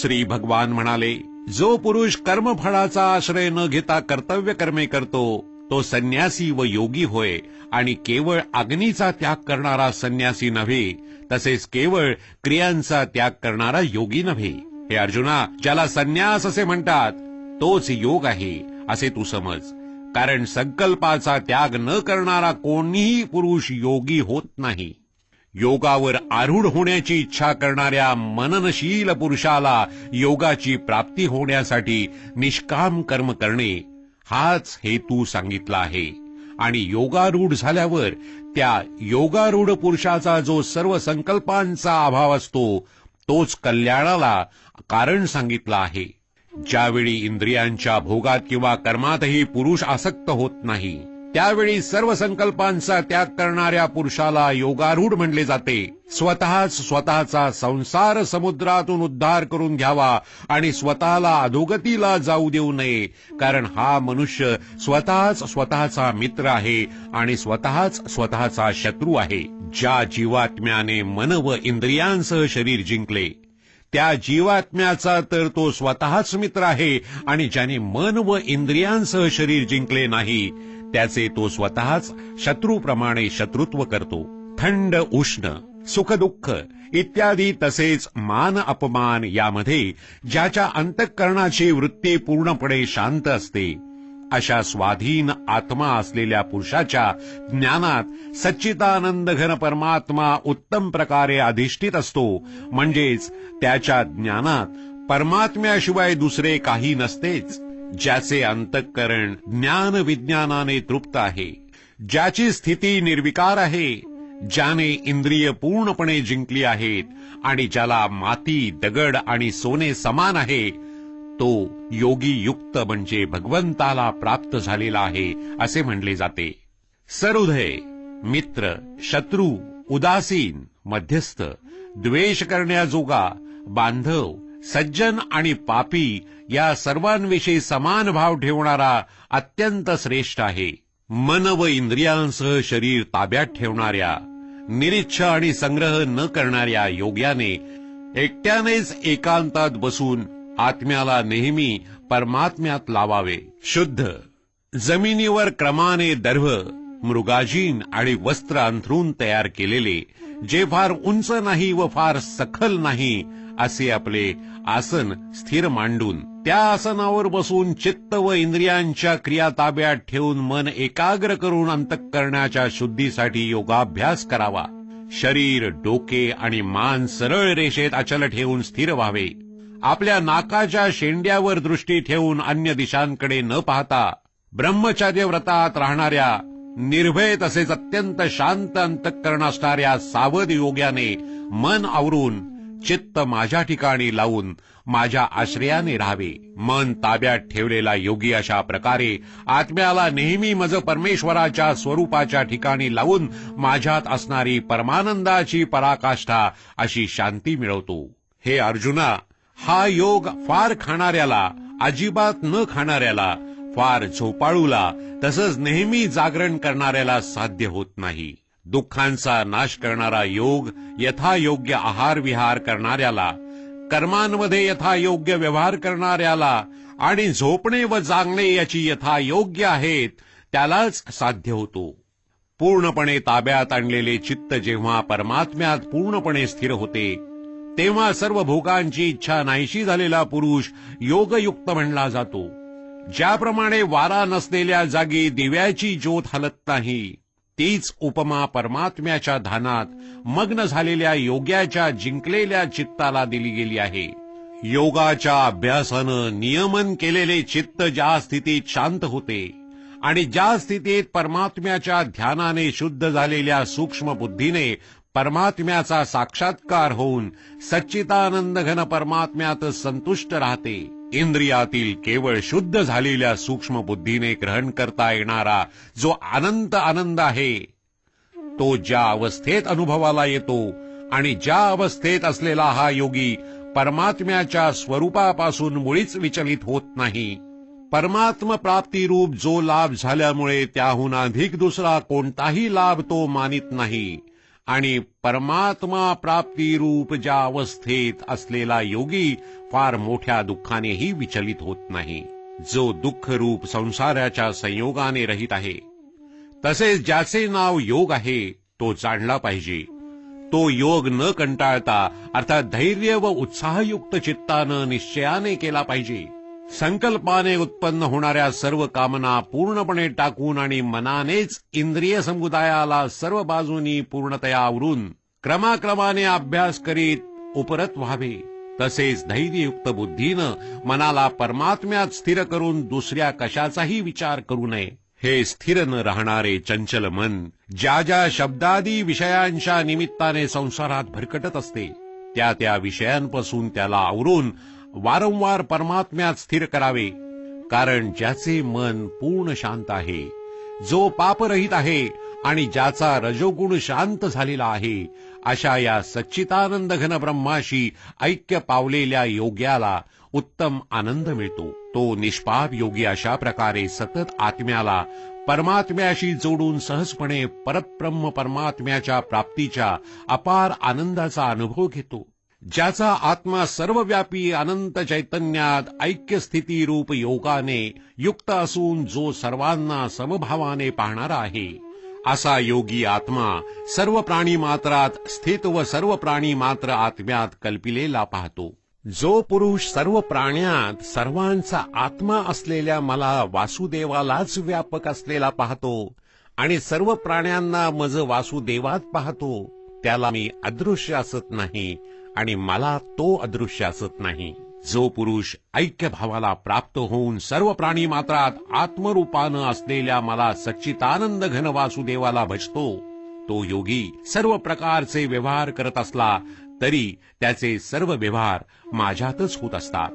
श्री भगवान म्हणाले, जो पुरुष कर्मफळाचा आश्रय न घेता कर्तव्य कर्मे करतो तो संन्यासी व योगी होय, आणि केवळ अग्नीचा त्याग करणारा संन्यासी नव्हे, तसेच केवळ क्रियांचा त्याग करणारा योगी नव्हे. हे अर्जुना, ज्याला संन्यास असे म्हणतात तोच योग आहे असे तू समज. कारण संकल्पाचा त्याग न करणारा कोणीही पुरुष योगी होत नाही. योगावर आरूढ होण्याची इच्छा करणाऱ्या मननशील पुरुषाला योगाची प्राप्ती होण्यासाठी निष्काम कर्म करणे हाच हेतू सांगितला आहे. आणि योगारूढ झाल्यावर त्या योगारूढ पुरुषाचा जो सर्व संकल्पांचा अभाव असतो तोच कल्याणाला कारण सांगितला आहे. ज्यावेळी इंद्रियांच्या भोगात किंवा कर्मातही पुरुष आसक्त होत नाही, त्यावेळी सर्व संकल्पांचा त्याग करणाऱ्या पुरुषाला योगारूढ म्हणले जाते. स्वतःचा संसार समुद्रातून उद्धार करून घ्यावा आणि स्वतःला अधोगतीला जाऊ देऊ नये, कारण हा मनुष्य स्वतःचा मित्र आहे आणि स्वतःचा शत्रू आहे. ज्या जीवात्म्याने मन व इंद्रियांसह शरीर जिंकले त्या जीवात्म्याचा तर तो स्वतःच मित्र आहे, आणि ज्याने मन व इंद्रियांसह शरीर जिंकले नाही त्याचे तो स्वतःच शत्रूप्रमाणे शत्रुत्व करतो. थंड उष्ण, सुखदुःख इत्यादी तसेच मान अपमान यामध्ये ज्याच्या अंतःकरणाची वृत्ती पूर्णपणे शांत असते, अशा स्वाधीन आत्मा असलेल्या पुरुषाच्या ज्ञानात सच्चिदानंद घन परमात्मा उत्तम प्रकारे अधिष्ठित असतो. म्हणजेच त्याच्या ज्ञानात परमात्म्याशिवाय दुसरे काही नसतेच. ज्याचे अंतःकरण ज्ञान विज्ञानाने तृप्त आहे, ज्याची स्थिती निर्विकार आहे, ज्याने इंद्रिय पूर्णपणे जिंकली आहेत आणि ज्याला माती, दगड आणि सोने समान आहे, तो योगी युक्त म्हणजे भगवंताला प्राप्त झालेला आहे असे म्हणले जाते. सरुदय, मित्र, शत्रू, उदासीन, मध्यस्थ, द्वेष करण्याजोगा, बांधव, सज्जन आणि पापी या सर्वांविषयी समान भाव ठेवणारा अत्यंत श्रेष्ठ आहे. मन व इंद्रियांसह शरीर ताब्यात ठेवणाऱ्या, निरीच्छा आणि संग्रह न करणाऱ्या योग्याने एकट्यानेच एकांतात बसून आत्म्याला नेहमी परमात्म्यात लावावे. शुद्ध जमिनीवर क्रमाने दर्भ, मृगाजीन आणि वस्त्र अंथरून तयार केलेले, जे फार उंच नाही व फार सखल नाही असे आपले आसन स्थिर मांडून त्या आसनावर बसून चित्त व इंद्रियांच्या क्रिया ताब्यात ठेवून मन एकाग्र करून अंतःकरणाच्या शुद्धीसाठी योगाभ्यास करावा. शरीर, डोके आणि मान सरळ रेषेत अचल ठेवून स्थिर व्हावे. आपल्या नाकाच्या शेंड्यावर दृष्टी ठेवून अन्य दिशांकडे न पाहता ब्रह्मचर्य व्रतात राहणाऱ्या, निर्भय तसेच अत्यंत शांत अंतःकरण असणाऱ्या सावध योग्याने मन आवरून चित्त माझ्या ठिकाणी लावून माझ्या आश्रयाने राहावे. मन ताब्यात ठेवलेला योगी अशा प्रकारे आत्म्याला नेहमी मज परमेश्वराच्या स्वरूपाच्या ठिकाणी लावून माझ्यात असणारी परमानंदाची पराकाष्ठा अशी शांती मिळवतो. हे अर्जुना, हा योग फार खाणाऱ्याला, अजिबात न खाणाऱ्याला, फार झोपाळूला तसंच नेहमी जागरण करणाऱ्याला साध्य होत नाही. दुःखांचा नाश करणारा योग यथायोग्य आहार विहार करणाऱ्याला, कर्मांमध्ये यथायोग्य व्यवहार करणाऱ्याला आणि झोपणे व जागणे याची यथायोग्य आहेत त्यालाच साध्य होतो. पूर्णपणे ताब्यात आणलेले चित्त जेव्हा परमात्म्यात पूर्णपणे स्थिर होते तेव्हा सर्व भोगांची इच्छा नाहीशी झालेला पुरुष योगयुक्त म्हणला जातो. ज्याप्रमाणे वारा नसलेल्या जागी दिव्याची ज्योत हलत नाही, तीच उपमा परमात्म्याच्या ध्यानात मग्न झालेल्या योग्याच्या जिंकलेल्या चित्ताला दिली गेली आहे. योगाच्या अभ्यासानं नियमन केलेले चित्त ज्या स्थितीत शांत होते आणि ज्या स्थितीत परमात्म्याच्या ध्यानाने शुद्ध झालेल्या सूक्ष्म बुद्धीने परमात्म्याचा साक्षात्कार होऊन सच्चिदानंद घन परमात्म्यात संतुष्ट राहते, इंद्रियातील केवळ शुद्ध झालेल्या सूक्ष्म बुद्धीने ग्रहण करता येणारा जो अनंत आनंद आहे तो ज्या अवस्थेत अनुभवाला येतो आणि ज्या अवस्थेत असलेला हा योगी परमात्म्याच्या स्वरूपापासून मुळीच विचलित होत नाही, परमात्म प्राप्तीरूप जो लाभ झाल्यामुळे त्याहून अधिक दुसरा कोणताही लाभ तो मानित नाही आणि परमात्मा प्राप्तीरूप ज्या अवस्थेत असलेला योगी फार मोठ्या दुःखानेही विचलित होत नाही. जो दुःखरूप संसाराच्या संयोगाने रहित आहे, तसेच ज्याचे नाव योग आहे, तो जाणला पाहिजे. तो योग न कंटाळता अर्थात धैर्य व उत्साहयुक्त चित्तानं निश्चयाने केला पाहिजे. संकल्पाने उत्पन्न होणाऱ्या सर्व कामना पूर्णपणे टाकून आणि मनानेच इंद्रिय समुदायाला सर्व बाजूनी पूर्णतया आवरून क्रमाक्रमाने अभ्यास करीत उपरत व्हावे. तसेच धैर्ययुक्त बुद्धीनं मनाला परमात्म्यात स्थिर करून दुसऱ्या कशाचाही विचार करू नये. हे स्थिर न राहणारे चंचल मन ज्या ज्या शब्दादी विषयांच्या निमित्ताने संसारात भरकटत असते, त्या त्या विषयांपासून त्याला आवरून वारंवार परमात्म्यात स्थिर करावे. कारण ज्याचे मन पूर्ण शांत आहे, जो पापरहित आहे आणि ज्याचा रजोगुण शांत झालेला आहे, अशा या सच्चिदानंद घन ब्रह्माशी ऐक्य पावलेल्या योग्याला उत्तम आनंद मिळतो. तो निष्पाप योगी अशा प्रकारे सतत आत्म्याला परमात्म्याशी जोडून सहजपणे परब्रह्म परमात्म्याच्या प्राप्तीच्या अपार आनंदाचा अनुभव घेतो. ज्याचा आत्मा सर्वव्यापी अनंत चैतन्यात ऐक्यस्थिती रूप योगाने युक्त असून जो सर्वांना समभावाने पाहणारा आहे, असा योगी आत्मा सर्व प्राणी मात्रात स्थित व सर्व प्राणी मात्र आत्म्यात कल्पिलेला पाहतो. जो पुरुष सर्व प्राण्यात सर्वांचा आत्मा असलेल्या मला वासुदेवालाच व्यापक असलेला पाहतो आणि सर्व प्राण्यांना मज वासुदेवात पाहतो, त्याला मी अदृश्य असत नाही आणि मला तो अदृश्य असत नाही. जो पुरुष ऐक्य भावाला प्राप्त होऊन सर्व प्राणी मात्रात आत्मरूपानं असलेल्या मला सच्चिदानंद घन वासुदेवाला भजतो, तो योगी सर्व प्रकारचे व्यवहार करत असला तरी त्याचे सर्व व्यवहार माझ्यातच होत असतात.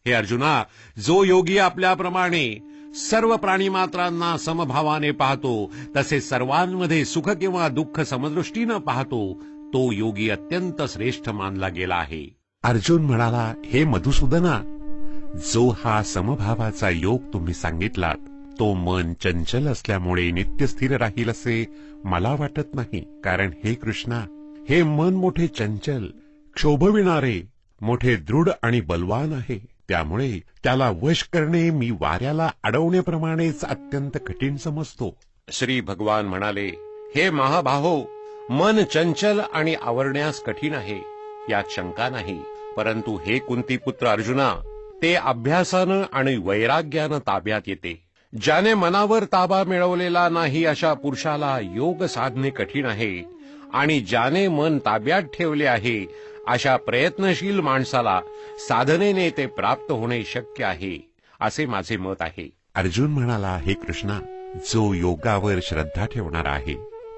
हे अर्जुना, जो योगी आपल्याप्रमाणे सर्व प्राणीमात्रांना समभावाने पाहतो, तसे सर्वांमध्ये सुख किंवा दुःख समदृष्टीनं पाहतो, तो योगी अत्यंत श्रेष्ठ मानला गेला आहे. अर्जुन म्हणाला, हे मधुसूदना, जो हा समभावाचा योग तुम्ही सांगितलात, तो मन चंचल असल्यामुळे नित्य स्थिर राहील असे मला वाटत नाही. कारण हे कृष्णा, हे मन मोठे चंचल, क्षोभविणारे, मोठे दृढ आणि बलवान आहे. त्यामुळे त्याला वश करणे मी वाऱ्याला अडवण्याप्रमाणेच अत्यंत कठीण समजतो. श्री भगवान म्हणाले, हे महाबाहो, मन चंचल आणि आवरण्यास कठीण आहे, यात शंका नाही. परंतु हे कुंतीपुत्र अर्जुना, ते अभ्यासानं आणि वैराग्यानं ताब्यात येते. ज्याने मनावर ताबा मिळवलेला नाही अशा पुरुषाला योग साधणे कठीण आहे आणि ज्याने मन ताब्यात ठेवले आहे अशा प्रयत्नशील माणसाला साधनेने ते प्राप्त होणे शक्य आहे, असे माझे मत आहे. अर्जुन म्हणाला, हे कृष्णा, जो योगावर श्रद्धा ठेवणारा आहे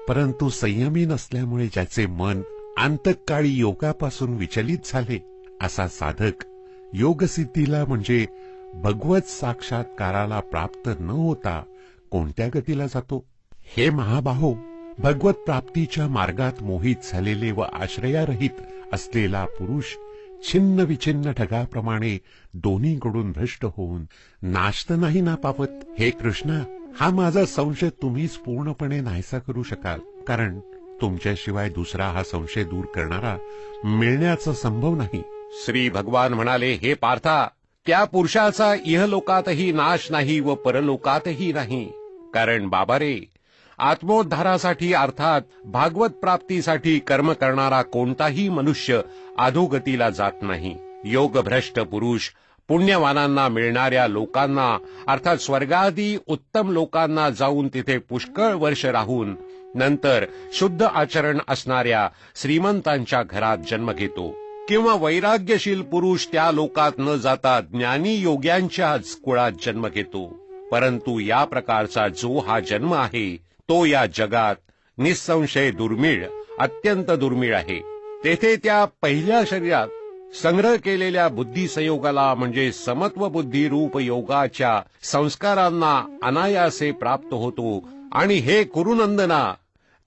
परंतु संयमी नसल्यामुळे ज्याचे मन अंतकाळी योगापासून विचलित झाले, असा साधक योगसिद्धीला म्हणजे भगवत साक्षात्काराला प्राप्त न होता कोणत्या गतीला जातो? हे महाबाहो, भगवत प्राप्तीच्या मार्गात मोहित झालेले व आश्रयारहित असलेला पुरुष छिन्न विछिन्न ढगाप्रमाणे दोन्हीकडून भ्रष्ट होऊन नाश तर नाही ना पावत. हे कृष्णा, हा माझा संशय तुम्हीच पूर्णपणे नाहीसा करू शकाल, कारण तुमच्याशिवाय दुसरा हा संशय दूर करणारा मिळण्याचा संभव नाही. श्री भगवान म्हणाले, हे पार्था, त्या पुरुषाचा इहलोकातही नाश नाही व परलोकातही नाही. कारण बाबा रे, आत्मोद्धारासाठी अर्थात भागवत प्राप्तीसाठी कर्म करणारा कोणताही मनुष्य अधोगतीला जात नाही. योगभ्रष्ट पुरुष पुण्यवानांना मिळणाऱ्या लोकांना अर्थात स्वर्गादी उत्तम लोकांना जाऊन तिथे पुष्कळ वर्ष राहून नंतर शुद्ध आचरण असणाऱ्या श्रीमंतांच्या घरात जन्म घेतो. किंवा वैराग्यशील पुरुष त्या लोकात न जाता ज्ञानी योग्यांच्याच कुळात जन्म घेतो. परंतु या प्रकारचा जो हा जन्म आहे तो या जगात निसंशय दुर्मिळ, अत्यंत दुर्मिळ आहे. तेथे त्या पहिल्या शरीरात संग्रह केलेल्या बुद्धिसंयोगाला म्हणजे समत्व बुद्धी रूप योगाच्या संस्कारांना अनायासे प्राप्त होतो आणि हे कुरुनंदना,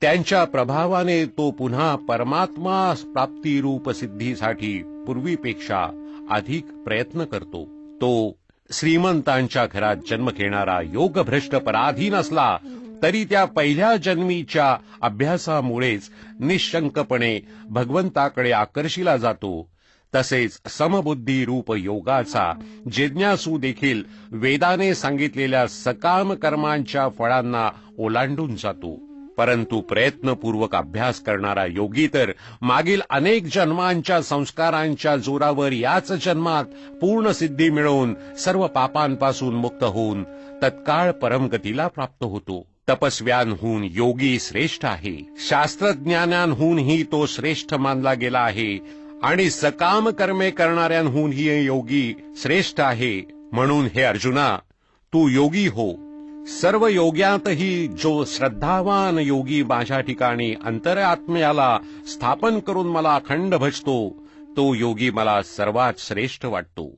त्यांच्या प्रभावाने तो पुन्हा परमात्मा प्राप्ती रूप सिद्धीसाठी पूर्वीपेक्षा अधिक प्रयत्न करतो. तो श्रीमंतांच्या घरात जन्म घेणारा योगभ्रष्ट पराधीन असला तरी त्या पहिल्या जन्मीच्या अभ्यासामुळेच निशंकपणे भगवंताकडे आकर्षिला जातो. तसेच समबुद्धी रूप योगाचा जिज्ञासू देखील वेदाने सांगितलेल्या सकाम कर्मांच्या फळांना ओलांडून जातो. परंतु प्रयत्नपूर्वक अभ्यास करणारा योगी तर मागील अनेक जन्मांच्या संस्कारांच्या जोरावर याच जन्मात पूर्ण सिद्धी मिळवून सर्व पापांपासून मुक्त होऊन तत्काळ परमगतीला प्राप्त होतो. तपस्व्यांहून योगी श्रेष्ठ आहे. शास्त्रज्ञानांहूनही तो श्रेष्ठ मानला गेला आहे आणि सकाम कर्मे करणाऱ्यांहूनही योगी श्रेष्ठ आहे. म्हणून हे अर्जुना, तू योगी हो. सर्व योग्यातही जो श्रद्धावान योगी माझ्या ठिकाणी अंतरात्म्याला स्थापन करून मला अखंड भजतो, तो योगी मला सर्वात श्रेष्ठ वाटतो.